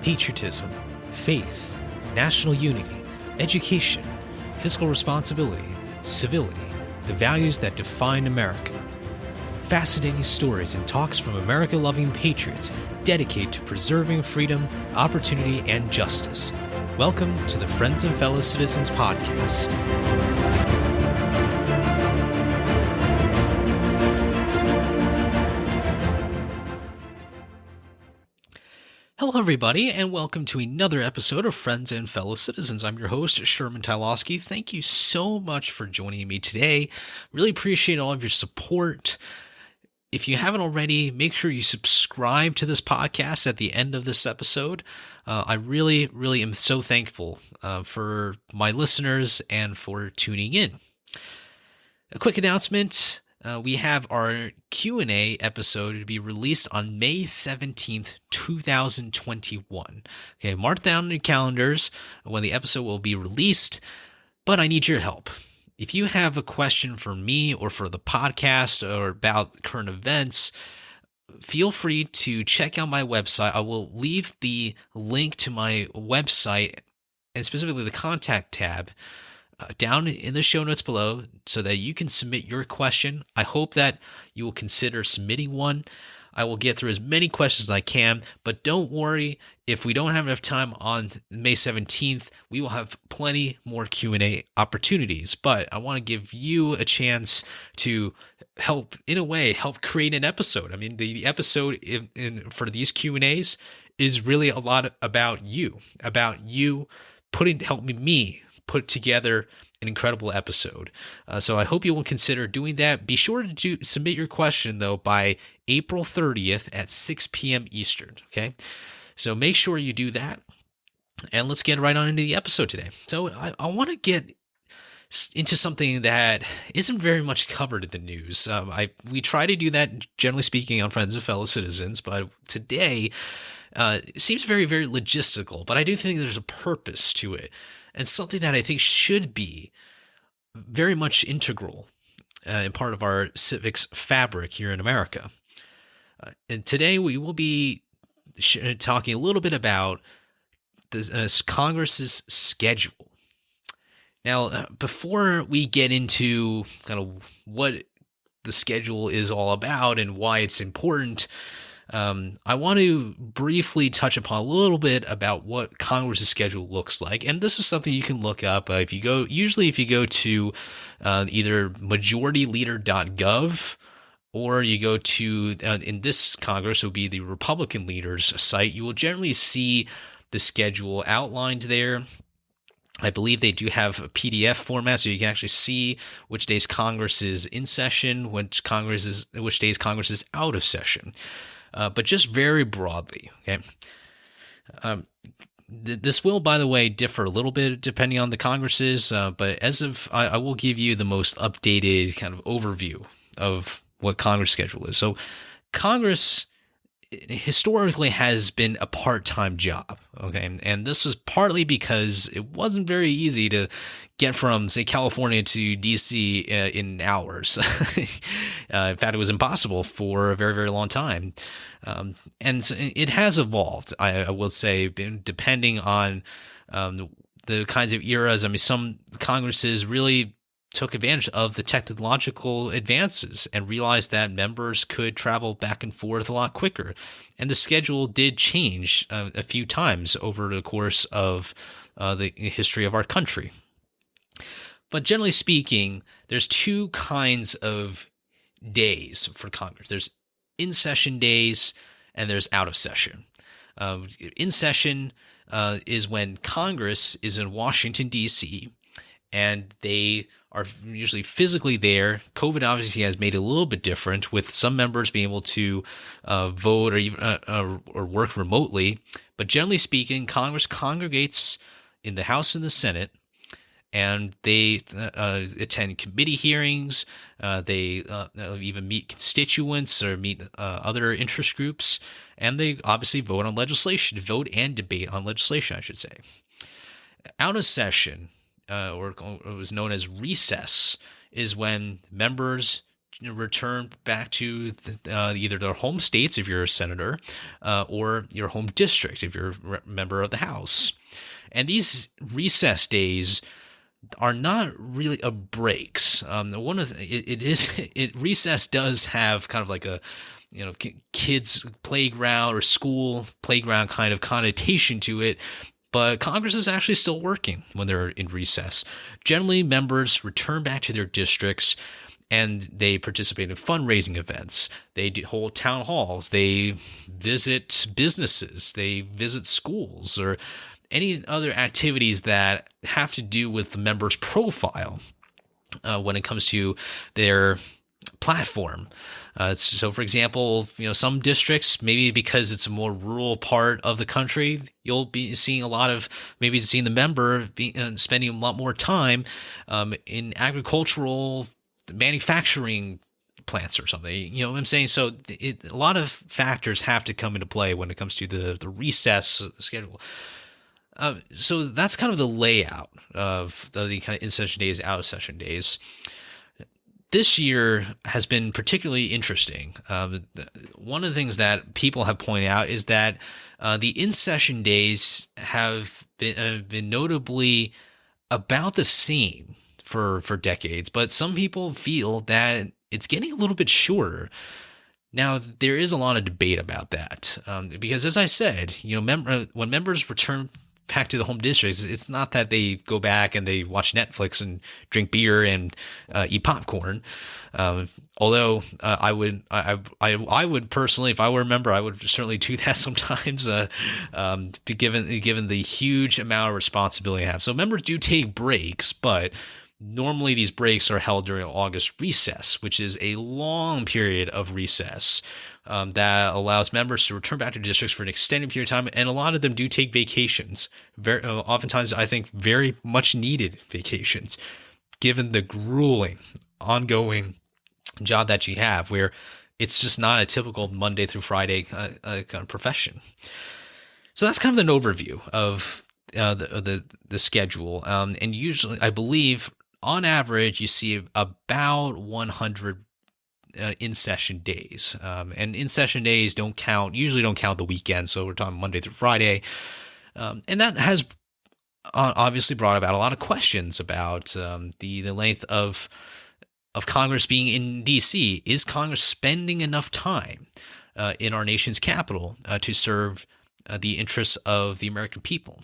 patriotism, faith, national unity, education, fiscal responsibility, civility, the values that define America. Fascinating stories and talks from America-loving patriots dedicated to preserving freedom, opportunity, and justice. Welcome to the Friends and Fellow Citizens podcast. Hello, everybody, and welcome to another episode of Friends and Fellow Citizens. I'm your host, Sherman Tylowski. Thank you so much for joining me today. Really appreciate all of your support. If you haven't already, make sure you subscribe to this podcast at the end of this episode. I really am so thankful for my listeners and for tuning in. A quick announcement. We have our Q&A episode to be released on May 17th, 2021. Okay, mark down in your calendars when the episode will be released, but I need your help. If you have a question for me or for the podcast or about current events, feel free to check out my website. I will leave the link to my website and specifically the contact tab down in the show notes below so that you can submit your question. I hope that you will consider submitting one. I will get through as many questions as I can, but don't worry if we don't have enough time on May 17th, we will have plenty more Q&A opportunities. But I want to give you a chance to help create an episode. I mean, the episode for these Q&As is really a lot about you helping me put together an incredible episode. So I hope you will consider doing that. Be sure to submit your question, though, by April 30th at 6 p.m. Eastern, okay? So make sure you do that, and let's get right on into the episode today. So I want to get into something that isn't very much covered in the news. We try to do that, generally speaking, on Friends and Fellow Citizens, but today it seems very, very logistical, but I do think there's a purpose to it. And something that I think should be very much integral and part of our civics fabric here in America. And today we will be talking a little bit about the Congress's schedule. Now, before we get into kind of what the schedule is all about and why it's important, I want to briefly touch upon a little bit about what Congress's schedule looks like, and this is something you can look up if you go to either majorityleader.gov or you go to in this Congress would be the Republican leaders site. You will generally see the schedule outlined there. I believe they do have a PDF format, so you can actually see which days Congress is in session, which days Congress is out of session. But just very broadly, okay. This will, by the way, differ a little bit depending on the Congresses, but I will give you the most updated kind of overview of what Congress schedule is. So Congress historically has been a part-time job, okay? And this is partly because it wasn't very easy to get from, say, California to D.C. in hours. In fact, it was impossible for a very, very long time. And so it has evolved, I will say, depending on the kinds of eras. I mean, some Congresses really took advantage of the technological advances and realized that members could travel back and forth a lot quicker. And the schedule did change a few times over the course of the history of our country. But generally speaking, there's two kinds of days for Congress. There's in-session days and there's out-of-session. In session is when Congress is in Washington, D.C., and they are usually physically there. COVID obviously has made it a little bit different, with some members being able to vote or even or work remotely. But generally speaking, Congress congregates in the House and the Senate, and they attend committee hearings. They even meet constituents or meet other interest groups, and they obviously vote and debate on legislation, I should say. Out of session, or what was known as recess, is when members return back to either their home states if you're a senator, or your home district if you're a member of the House. And these recess days are not really a breaks. Recess does have kind of like a kids playground or school playground kind of connotation to it. But Congress is actually still working when they're in recess. Generally, members return back to their districts and they participate in fundraising events. They hold town halls. They visit businesses. They visit schools or any other activities that have to do with the member's profile when it comes to their platform. So, for example, some districts, maybe because it's a more rural part of the country, you'll be seeing seeing the member spending a lot more time in agricultural manufacturing plants or something. You know what I'm saying? So a lot of factors have to come into play when it comes to the recess schedule. So that's kind of the layout of the kind of in-session days, out-of-session days. This year has been particularly interesting. One of the things that people have pointed out is that the in-session days have been notably about the same for decades, but some people feel that it's getting a little bit shorter. Now, there is a lot of debate about that because, as I said, when members return back to the home districts, it's not that they go back and they watch Netflix and drink beer and eat popcorn. Although I would personally, if I were a member, I would certainly do that sometimes. Given the huge amount of responsibility I have, so members do take breaks, but normally these breaks are held during August recess, which is a long period of recess that allows members to return back to districts for an extended period of time, and a lot of them do take vacations. Oftentimes, I think, very much needed vacations, given the grueling, ongoing job that you have, where it's just not a typical Monday through Friday kind of profession. So that's kind of an overview of the schedule, and usually, I believe, on average, you see about 100 in-session days. And in-session days usually don't count the weekend, so we're talking Monday through Friday. And that has obviously brought about a lot of questions about the length of Congress being in D.C. Is Congress spending enough time in our nation's capital to serve the interests of the American people?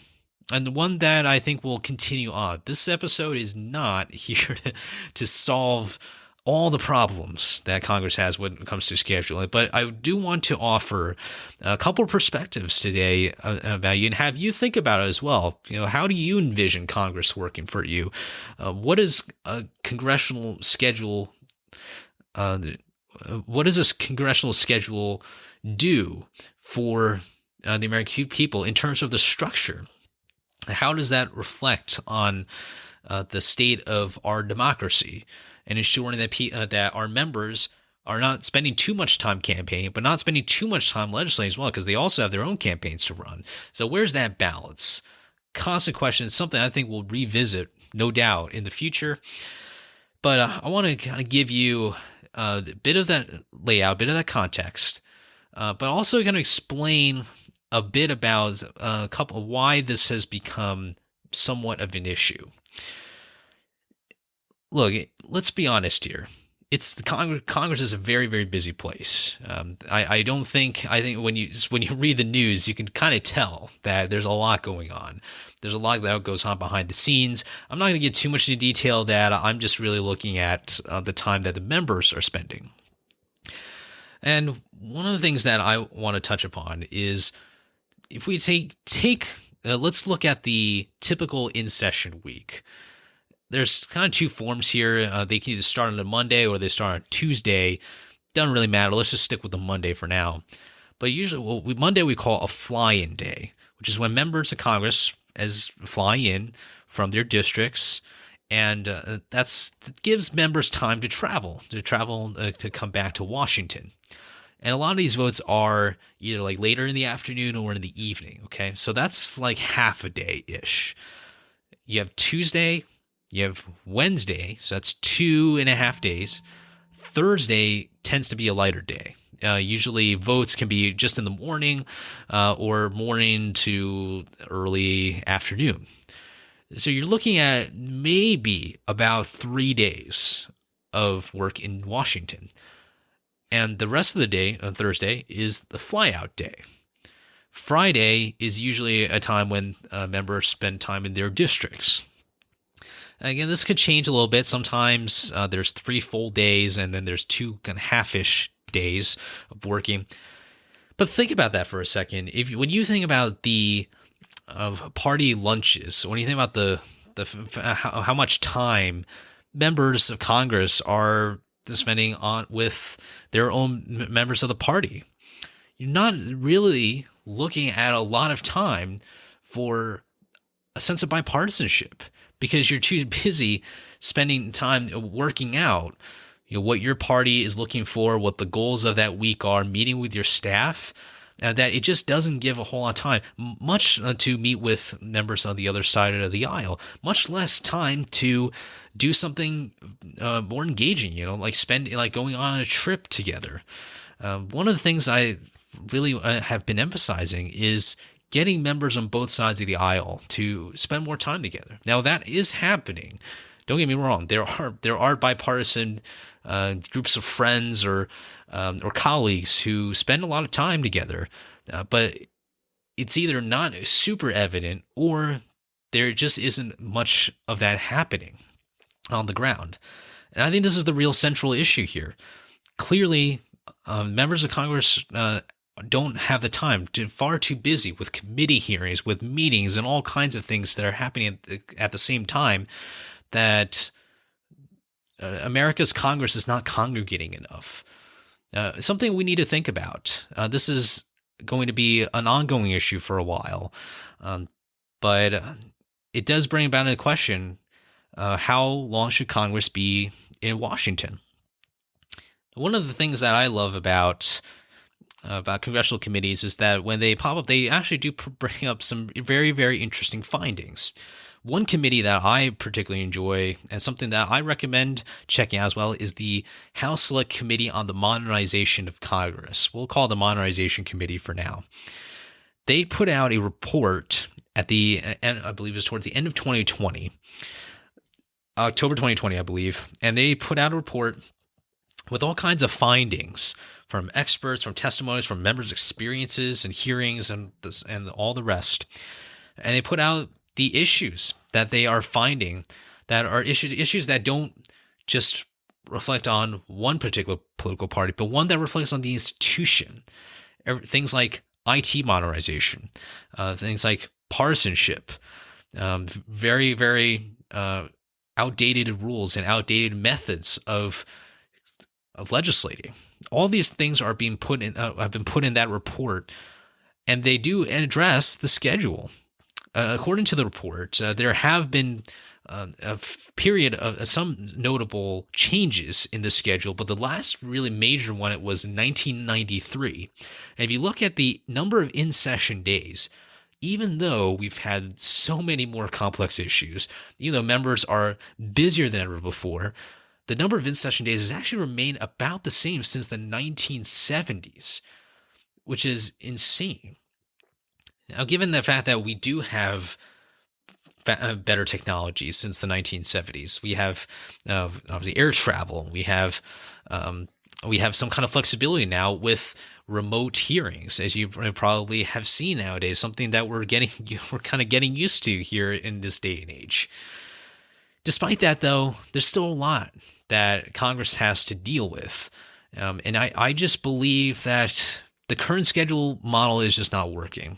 And the one that I think will continue on. This episode is not here to solve all the problems that Congress has when it comes to scheduling, but I do want to offer a couple of perspectives today about you and have you think about it as well. How do you envision Congress working for you? What is a congressional schedule? What does this congressional schedule do for the American people in terms of the structure? How does that reflect on the state of our democracy and ensuring that our members are not spending too much time campaigning, but not spending too much time legislating as well, because they also have their own campaigns to run. So where's that balance? Constant question. It's something I think we'll revisit, no doubt, in the future. But I want to kind of give you a bit of that layout, a bit of that context, but also going to explain a bit about why this has become somewhat of an issue. Look, let's be honest here. It's the Congress is a very, very busy place. I think when you read the news, you can kind of tell that there's a lot going on. There's a lot that goes on behind the scenes. I'm not going to get too much into detail that I'm just really looking at the time that the members are spending. And one of the things that I want to touch upon is if we let's look at the typical in-session week. There's kind of two forms here. They can either start on a Monday or they start on Tuesday. Doesn't really matter. Let's just stick with the Monday for now. But usually, Monday we call a fly-in day, which is when members of Congress fly in from their districts, and that gives members time to travel to come back to Washington. And a lot of these votes are either like later in the afternoon or in the evening. Okay, so that's like half a day-ish. You have Tuesday. You have Wednesday, so that's 2.5 days. Thursday tends to be a lighter day. Usually votes can be just in the morning or morning to early afternoon. So you're looking at maybe about 3 days of work in Washington. And the rest of the day, on Thursday, is the flyout day. Friday is usually a time when members spend time in their districts. And again, this could change a little bit. Sometimes there's 3 full days, and then there's 2 kind of half-ish days of working. But think about that for a second. When you think about the party lunches, when you think about how much time members of Congress are spending on with their own members of the party, you're not really looking at a lot of time for a sense of bipartisanship because you're too busy spending time working out, what your party is looking for, what the goals of that week are, meeting with your staff, that it just doesn't give a whole lot of time, much to meet with members on the other side of the aisle, much less time to do something more engaging, like going on a trip together. One of the things I really have been emphasizing is getting members on both sides of the aisle to spend more time together. Now that is happening. Don't get me wrong. There are bipartisan groups of friends or colleagues who spend a lot of time together, but it's either not super evident or there just isn't much of that happening on the ground. And I think this is the real central issue here. Clearly, members of Congress don't have the time. They're far too busy with committee hearings, with meetings, and all kinds of things that are happening at the same time that America's Congress is not congregating enough. Something we need to think about. This is going to be an ongoing issue for a while, but it does bring about a question, how long should Congress be in Washington? One of the things that I love about congressional committees is that when they pop up, they actually do bring up some very, very interesting findings. One committee that I particularly enjoy and something that I recommend checking out as well is the House Select Committee on the Modernization of Congress. We'll call it the Modernization Committee for now. They put out a report at the end, I believe it was towards the end of 2020, October 2020, I believe, and they put out a report with all kinds of findings from experts, from testimonies, from members' experiences and hearings and all the rest. And they put out the issues that they are finding that are issues that don't just reflect on one particular political party, but one that reflects on the institution. Things like IT modernization, things like partisanship, very, very outdated rules and outdated methods of legislating. All these things are being put in, have been put in that report, and they do address the schedule. According to the report, there have been a period of some notable changes in the schedule, but the last really major one, it was in 1993. And if you look at the number of in-session days, even though we've had so many more complex issues, even though members are busier than ever before, the number of in-session days has actually remained about the same since the 1970s, which is insane. Now, given the fact that we do have better technology since the 1970s, we have obviously air travel, we have some kind of flexibility now with remote hearings, as you probably have seen nowadays, something that we're kind of getting used to here in this day and age. Despite that, though, there's still a lot that Congress has to deal with, and I just believe that the current schedule model is just not working.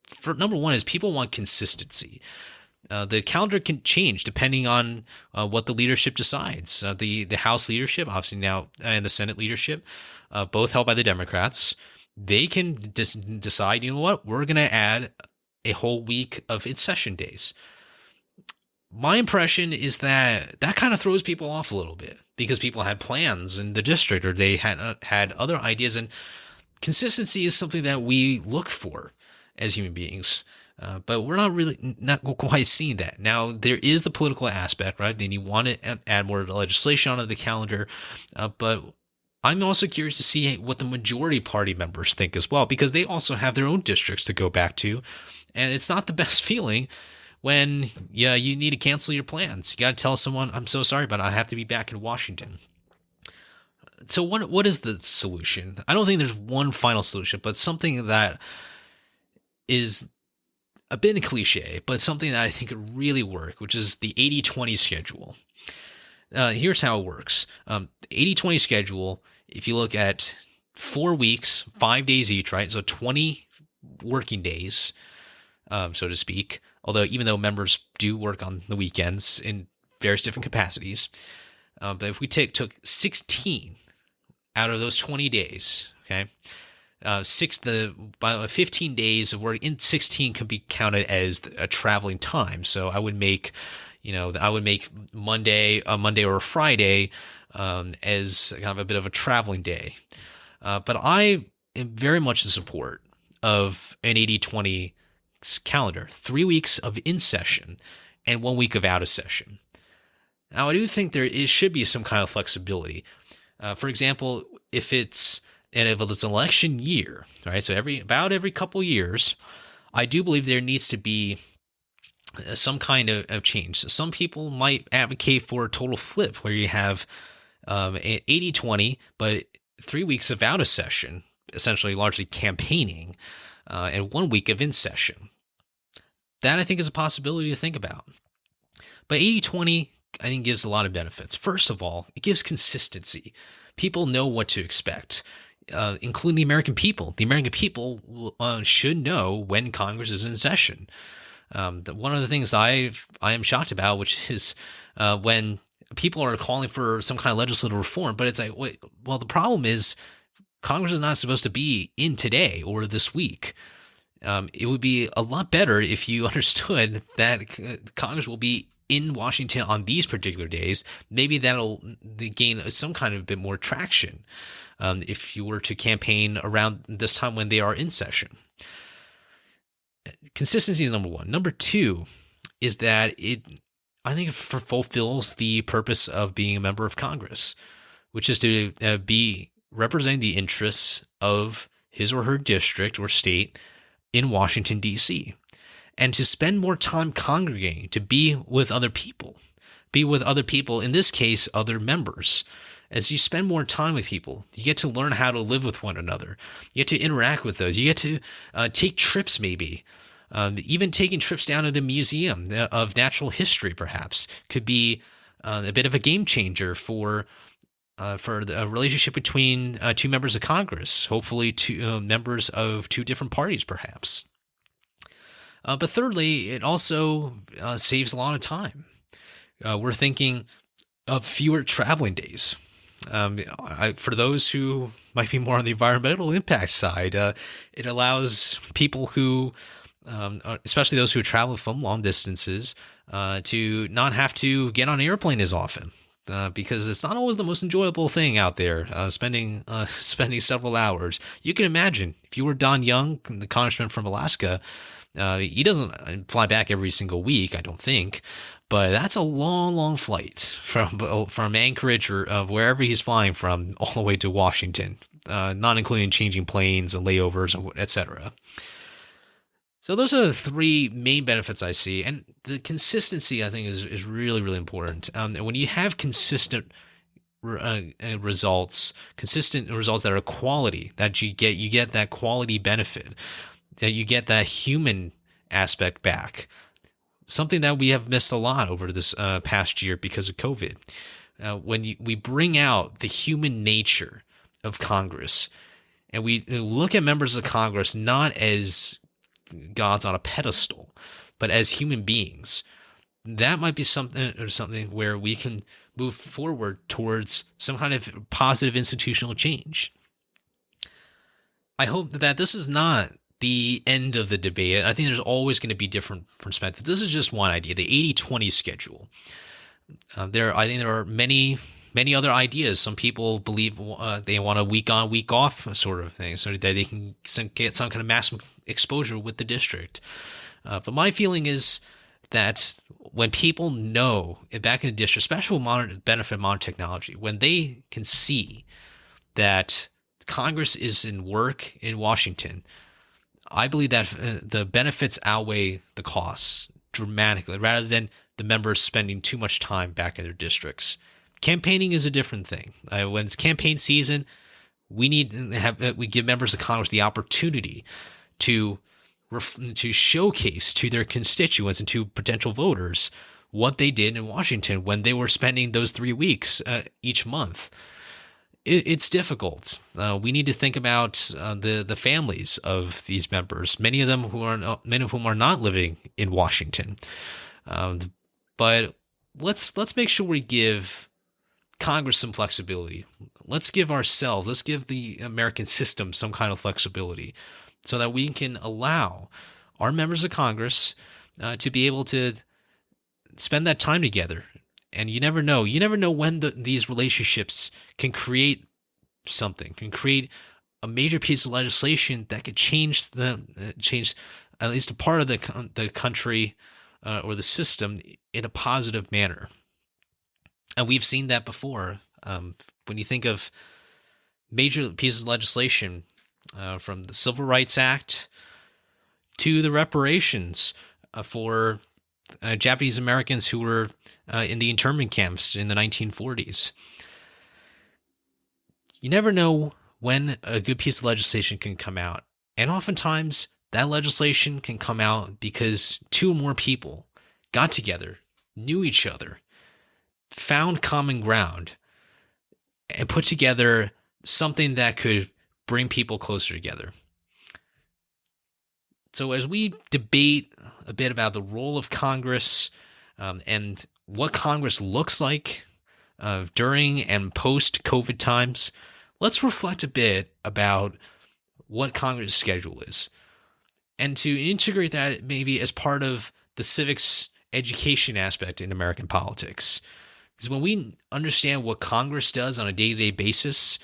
For number one is people want consistency. The calendar can change depending on what the leadership decides. The House leadership, obviously now, and the Senate leadership, both held by the Democrats, they can decide, you know what, we're going to add a whole week of in-session days. My impression is that kind of throws people off a little bit because people had plans in the district or they had other ideas, and consistency is something that we look for as human beings. But we're not quite seeing that. Now, there is the political aspect, right? Then you want to add more legislation onto the calendar. But I'm also curious to see what the majority party members think as well, because they also have their own districts to go back to. And it's not the best feeling when you need to cancel your plans. You got to tell someone, I'm so sorry, but I have to be back in Washington. So what is the solution? I don't think there's one final solution, but something that is a bit cliche, but something that I think could really work, which is the 80-20 schedule. Here's how it works. The 80-20 schedule, if you look at 4 weeks, 5 days each, right? So 20 working days, so to speak, although even though members do work on the weekends in various different capacities. But if we took 16 out of those 20 days, okay, 15 days of work in 16 could be counted as a traveling time. So I would make, Monday or a Friday as kind of a bit of a traveling day. But I am very much in support of an 80-20 calendar, 3 weeks of in session and 1 week of out of session. Now, I do think should be some kind of flexibility. For example, if it's an election year, right? So every couple years, I do believe there needs to be some kind of change. So some people might advocate for a total flip where you have an 80-20, but 3 weeks of out of session, essentially largely campaigning, and 1 week of in session. That I think is a possibility to think about. But 80-20, I think, gives a lot of benefits. First of all, it gives consistency. People know what to expect, including the American people. The American people should know when Congress is in session. One of the things I am shocked about, which is when people are calling for some kind of legislative reform, but it's like, well, the problem is Congress is not supposed to be in today or this week. It would be a lot better if you understood that Congress will be in Washington on these particular days. Maybe that'll gain some kind of a bit more traction if you were to campaign around this time when they are in session. Consistency is number one. Number two is that I think it fulfills the purpose of being a member of Congress, which is to be representing the interests of his or her district or state in Washington, D.C., and to spend more time congregating, to be with other people, in this case, other members. As you spend more time with people, you get to learn how to live with one another. You get to interact with those. You get to take trips, maybe. Even taking trips down to the Museum of Natural History, perhaps, could be a bit of a game changer for the relationship between two members of Congress, hopefully two members of two different parties, perhaps. But thirdly, it also saves a lot of time. We're thinking of fewer traveling days. For those who might be more on the environmental impact side, it allows people who, especially those who travel from long distances, to not have to get on an airplane as often. Because it's not always the most enjoyable thing out there, spending several hours. You can imagine if you were Don Young, the congressman from Alaska, he doesn't fly back every single week, I don't think, but that's a long, long flight from Anchorage or wherever he's flying from all the way to Washington, not including changing planes and layovers, etc. So those are the three main benefits I see, and the consistency I think is really, really important. And when you have consistent results that are quality, that you get that quality benefit, that you get that human aspect back, something that we have missed a lot over this past year because of COVID. When we bring out the human nature of Congress, and we look at members of Congress not as gods on a pedestal, but as human beings, that might be something where we can move forward towards some kind of positive institutional change. I hope that this is not the end of the debate. I think there's always going to be different perspectives. This is just one idea, the 80-20 schedule. I think there are many other ideas. Some people believe they want a week on, week off sort of thing, so that they can get some kind of maximum exposure with the district. But my feeling is that when people know, back in the district, especially with benefit of modern technology, when they can see that Congress is in work in Washington, I believe that the benefits outweigh the costs dramatically, rather than the members spending too much time back in their districts. Campaigning is a different thing. When it's campaign season, we give members of Congress the opportunity to showcase to their constituents and to potential voters what they did in Washington when they were spending those 3 weeks each month. It's difficult. We need to think about the families of these members, many of whom are not living in Washington. But let's make sure we give Congress some flexibility. Let's give the American system some kind of flexibility, so that we can allow our members of Congress to be able to spend that time together. And you never know when these relationships can create something, can create a major piece of legislation that could change at least a part of the country or the system in a positive manner. And we've seen that before. When you think of major pieces of legislation, from the Civil Rights Act to the reparations for Japanese Americans who were in the internment camps in the 1940s. You never know when a good piece of legislation can come out. And oftentimes, that legislation can come out because 2 or more people got together, knew each other, found common ground, and put together something that could bring people closer together. So as we debate a bit about the role of Congress and what Congress looks like during and post-COVID times, let's reflect a bit about what Congress' schedule is, and to integrate that maybe as part of the civics education aspect in American politics. Because when we understand what Congress does on a day-to-day basis,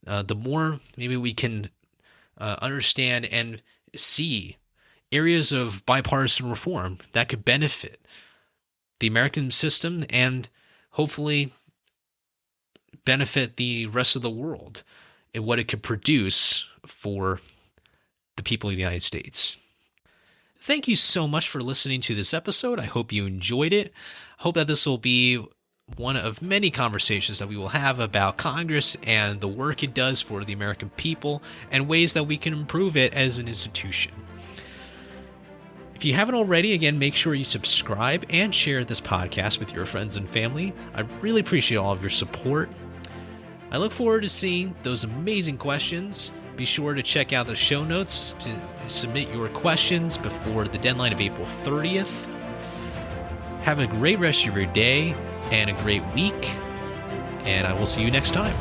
the more maybe we can understand and see areas of bipartisan reform that could benefit the American system and hopefully benefit the rest of the world and what it could produce for the people of the United States. Thank you so much for listening to this episode. I hope you enjoyed it. I hope that this will be one of many conversations that we will have about Congress and the work it does for the American people and ways that we can improve it as an institution. If you haven't already, again, make sure you subscribe and share this podcast with your friends and family. I really appreciate all of your support. I look forward to seeing those amazing questions. Be sure to check out the show notes to submit your questions before the deadline of April 30th. Have a great rest of your day and a great week, and I will see you next time.